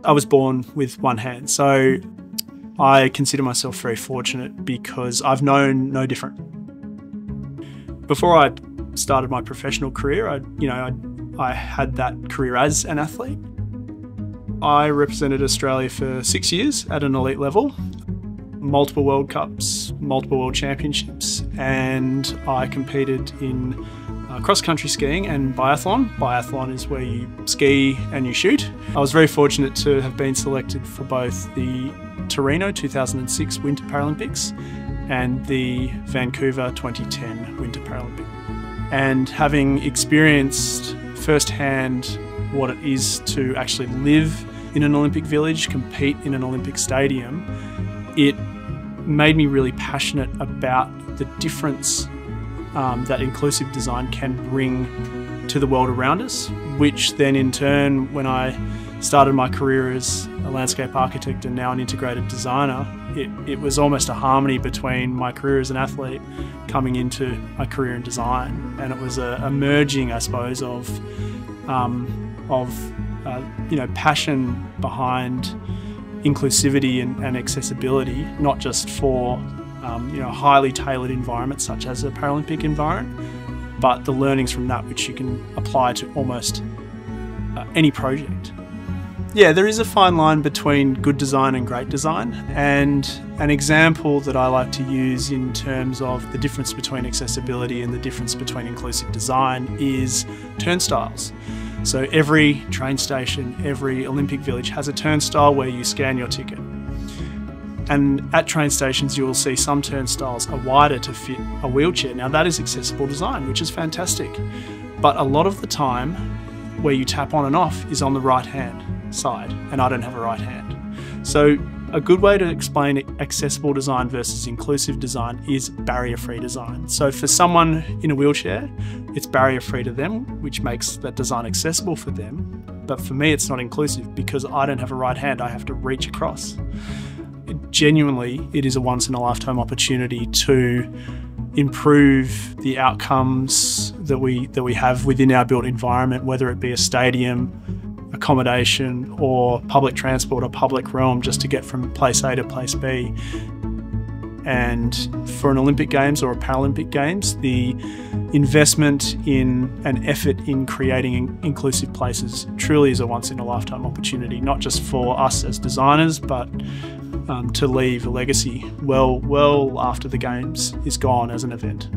I was born with one hand, so I consider myself very fortunate because I've known no different. Before I started my professional career, I had that career as an athlete. I represented Australia for 6 years at an elite level, multiple World Cups, multiple World Championships, and I competed in cross-country skiing and biathlon. Biathlon is where you ski and you shoot. I was very fortunate to have been selected for both the Torino 2006 Winter Paralympics and the Vancouver 2010 Winter Paralympics. And having experienced firsthand what it is to actually live in an Olympic village, compete in an Olympic stadium, it made me really passionate about the difference that inclusive design can bring to the world around us, which then in turn, when I started my career as a landscape architect and now an integrated designer, it was almost a harmony between my career as an athlete coming into my career in design, and it was a merging, I suppose, of passion behind inclusivity and accessibility, not just for highly tailored environments such as a Paralympic environment, but the learnings from that which you can apply to almost any project. Yeah, there is a fine line between good design and great design, and an example that I like to use in terms of the difference between accessibility and the difference between inclusive design is turnstiles. So every train station, every Olympic village has a turnstile where you scan your ticket. And at train stations you will see some turnstiles are wider to fit a wheelchair. Now that is accessible design, which is fantastic. But a lot of the time where you tap on and off is on the right hand side, and I don't have a right hand. So a good way to explain accessible design versus inclusive design is barrier-free design. So for someone in a wheelchair, it's barrier-free to them, which makes that design accessible for them. But for me, it's not inclusive because I don't have a right hand, I have to reach across. Genuinely, it is a once-in-a-lifetime opportunity to improve the outcomes that we have within our built environment, whether it be a stadium, accommodation, or public transport or public realm, just to get from place A to place B. And for an Olympic Games or a Paralympic Games, the investment in and effort in creating inclusive places truly is a once-in-a-lifetime opportunity, not just for us as designers, but to leave a legacy well after the Games is gone as an event.